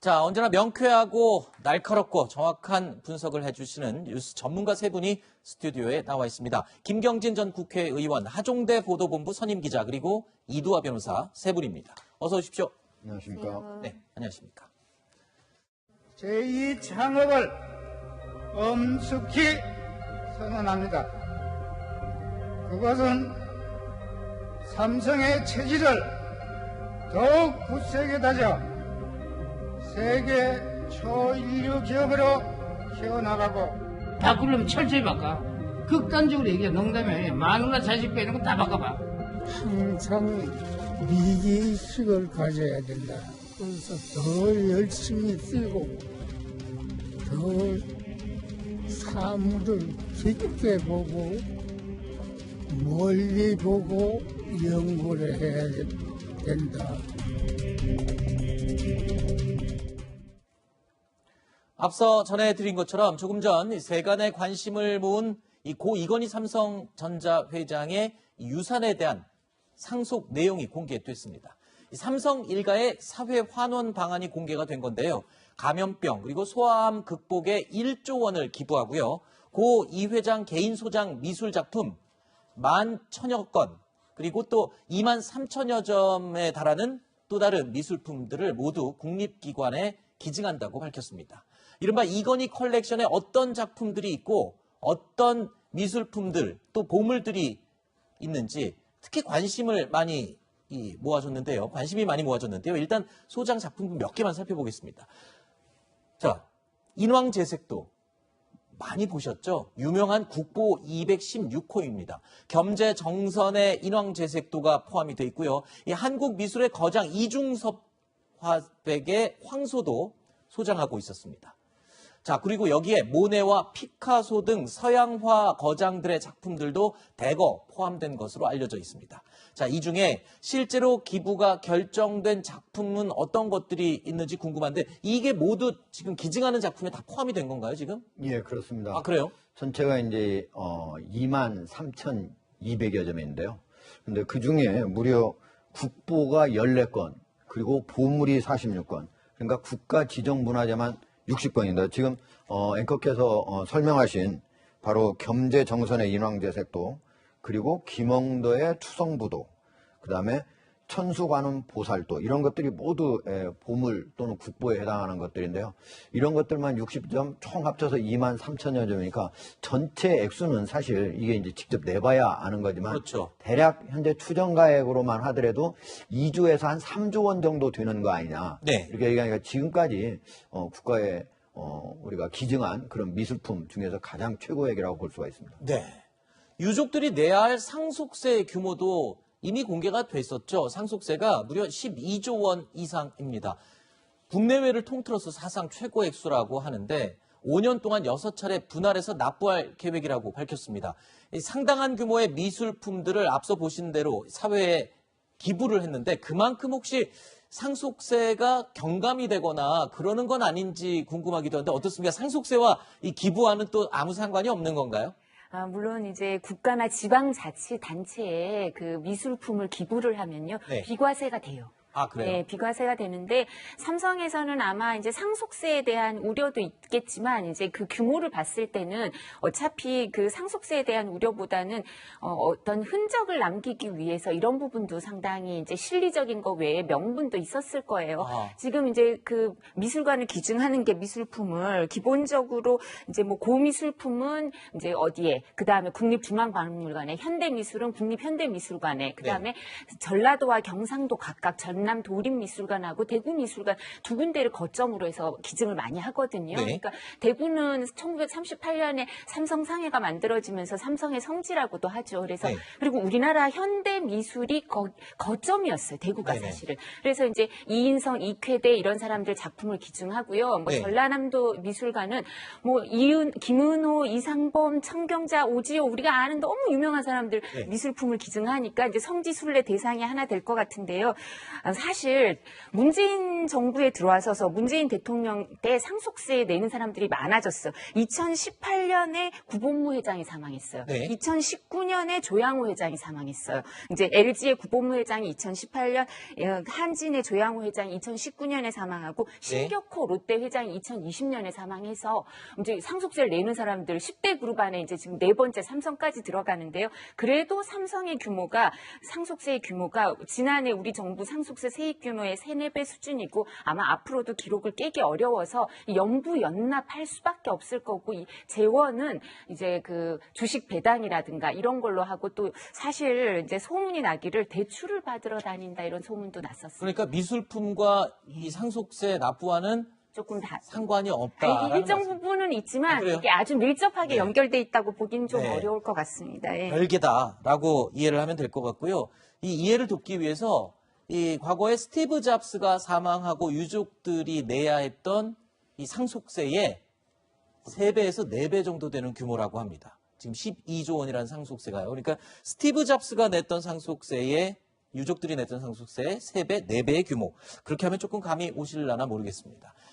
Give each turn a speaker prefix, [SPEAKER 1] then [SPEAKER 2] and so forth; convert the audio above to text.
[SPEAKER 1] 자, 언제나 명쾌하고 날카롭고 정확한 분석을 해주시는 뉴스 전문가 세 분이 스튜디오에 나와 있습니다. 김경진 전 국회의원, 하종대 보도본부 선임기자, 그리고 이두화 변호사 세 분입니다. 어서 오십시오.
[SPEAKER 2] 안녕하십니까.
[SPEAKER 1] 네, 안녕하십니까.
[SPEAKER 3] 제2 창업을 엄숙히 선언합니다. 그것은 삼성의 체질을 더욱 굳세게 다져 세계 초인류 기업으로 키워나가고
[SPEAKER 4] 바꾸려면 철저히 바꿔. 극단적으로 얘기해. 농담이 아니야. 마누라 자식 빼는 거 다 바꿔봐.
[SPEAKER 5] 항상 위기의식을 가져야 된다. 그래서 더 열심히 뛰고 더 사물을 깊게 보고 멀리 보고 연구를 해야 된다.
[SPEAKER 1] 앞서 전해드린 것처럼 조금 전 세간의 관심을 모은 이 고 이건희 삼성전자 회장의 유산에 대한 상속 내용이 공개됐습니다. 삼성 일가의 사회 환원 방안이 공개가 된 건데요. 감염병 그리고 소아암 극복에 1조 원을 기부하고요. 고 이 회장 개인 소장 미술 작품 11,000여 건 그리고 또 23,000여 점에 달하는 또 다른 미술품들을 모두 국립기관에 기증한다고 밝혔습니다. 이른바 이건희 컬렉션에 어떤 작품들이 있고 어떤 미술품들 또 보물들이 있는지 특히 관심이 많이 모아졌는데요. 일단 소장 작품들 몇 개만 살펴보겠습니다. 자, 인왕제색도 많이 보셨죠? 유명한 국보 216호입니다. 겸재정선의 인왕제색도가 포함이 되어 있고요. 이 한국 미술의 거장 이중섭 화백의 황소도 소장하고 있었습니다. 자, 그리고 여기에 모네와 피카소 등 서양화 거장들의 작품들도 대거 포함된 것으로 알려져 있습니다. 자, 이 중에 실제로 기부가 결정된 작품은 어떤 것들이 있는지 궁금한데 이게 모두 지금 기증하는 작품에 다 포함이 된 건가요, 지금?
[SPEAKER 2] 예, 그렇습니다.
[SPEAKER 1] 아, 그래요?
[SPEAKER 2] 전체가 이제 23,200여 점인데요. 근데 그 중에 무려 국보가 14건, 그리고 보물이 46건, 그러니까 국가 지정 문화재만 60건입니다. 지금 앵커께서 설명하신 바로 겸재정선의 인왕제색도, 그리고 김엉도의 추성부도, 그 다음에 천수관음 보살도, 이런 것들이 모두 보물 또는 국보에 해당하는 것들인데요. 이런 것들만 60점, 총 합쳐서 23,000여 점이니까 전체 액수는 사실 이게 이제 직접 내봐야 아는 거지만,
[SPEAKER 1] 그렇죠.
[SPEAKER 2] 대략 현재 추정가액으로만 하더라도 2조에서 한 3조 원 정도 되는 거 아니냐.
[SPEAKER 1] 네.
[SPEAKER 2] 이렇게 얘기하니까 지금까지 국가에 우리가 기증한 그런 미술품 중에서 가장 최고액이라고 볼 수가 있습니다.
[SPEAKER 1] 네. 유족들이 내야 할 상속세 규모도 이미 공개가 됐었죠. 상속세가 무려 12조 원 이상입니다. 국내외를 통틀어서 사상 최고 액수라고 하는데 5년 동안 6차례 분할해서 납부할 계획이라고 밝혔습니다. 상당한 규모의 미술품들을 앞서 보신 대로 사회에 기부를 했는데 그만큼 혹시 상속세가 경감이 되거나 그러는 건 아닌지 궁금하기도 한데 어떻습니까? 상속세와 이 기부와는 또 아무 상관이 없는 건가요?
[SPEAKER 6] 물론 이제 국가나 지방자치단체에 그 미술품을 기부를 하면요.
[SPEAKER 1] 네.
[SPEAKER 6] 비과세가 돼요.
[SPEAKER 1] 아, 그래요?
[SPEAKER 6] 네, 비과세가 되는데 삼성에서는 아마 이제 상속세에 대한 우려도 있겠지만 이제 그 규모를 봤을 때는 어차피 그 상속세에 대한 우려보다는 어떤 흔적을 남기기 위해서 이런 부분도 상당히 이제 실리적인 거 외에 명분도 있었을 거예요. 지금 이제 그 미술관을 기증하는 게 미술품을 기본적으로 이제 뭐 고미술품은 이제 어디에, 그 다음에 국립중앙박물관에, 현대미술은 국립현대미술관에, 그 다음에 전라도와 경상도 각각 전남 도립미술관하고 대구미술관 두 군데를 거점으로 해서 기증을 많이 하거든요.
[SPEAKER 1] 네.
[SPEAKER 6] 그러니까 대구는 1938년에 삼성상해가 만들어지면서 삼성의 성지라고도 하죠. 그래서
[SPEAKER 1] 네.
[SPEAKER 6] 그리고 우리나라 현대미술이 거점이었어요. 대구가
[SPEAKER 1] 네네.
[SPEAKER 6] 사실은. 그래서 이제 이인성, 이쾌대 이런 사람들 작품을 기증하고요. 뭐
[SPEAKER 1] 네.
[SPEAKER 6] 전라남도 미술관은 뭐 김은호, 이상범, 청경자, 오지호 우리가 아는 너무 유명한 사람들
[SPEAKER 1] 네.
[SPEAKER 6] 미술품을 기증하니까 이제 성지순례 대상이 하나 될 것 같은데요. 사실 문재인 정부에 들어와서서 문재인 대통령 때 상속세 내는 사람들이 많아졌어요. 2018년에 구본무 회장이 사망했어요.
[SPEAKER 1] 네.
[SPEAKER 6] 2019년에 조양호 회장이 사망했어요. 이제 LG의 구본무 회장이 2018년, 한진의 조양호 회장이 2019년에 사망하고 신격호 롯데 회장이 2020년에 사망해서 이제 상속세를 내는 사람들 10대 그룹 안에 이제 지금 네 번째 삼성까지 들어가는데요. 그래도 삼성의 규모가 상속세의 규모가 지난해 우리 정부 상속세 세입 규모의 3-4배 수준이고 아마 앞으로도 기록을 깨기 어려워서 연부연납할 수밖에 없을 거고 이 재원은 이제 그 주식 배당이라든가 이런 걸로 하고 또 사실 이제 소문이 나기를 대출을 받으러 다닌다 이런 소문도 났었어요.
[SPEAKER 1] 그러니까 미술품과 이 상속세 납부와는
[SPEAKER 6] 조금 다
[SPEAKER 1] 상관이 없다.
[SPEAKER 6] 일정 부분은 있지만
[SPEAKER 1] 그래요?
[SPEAKER 6] 이게 아주 밀접하게
[SPEAKER 1] 네.
[SPEAKER 6] 연결돼 있다고 보기는 좀
[SPEAKER 1] 네.
[SPEAKER 6] 어려울 것 같습니다. 예.
[SPEAKER 1] 별개다라고 이해를 하면 될 것 같고요. 이 이해를 돕기 위해서 이 과거에 스티브 잡스가 사망하고 유족들이 내야 했던 이 상속세의 3배에서 4배 정도 되는 규모라고 합니다. 지금 12조 원이라는 상속세가요. 그러니까 스티브 잡스가 냈던 상속세의 유족들이 냈던 상속세의 3배, 4배의 규모. 그렇게 하면 조금 감이 오실려나 모르겠습니다.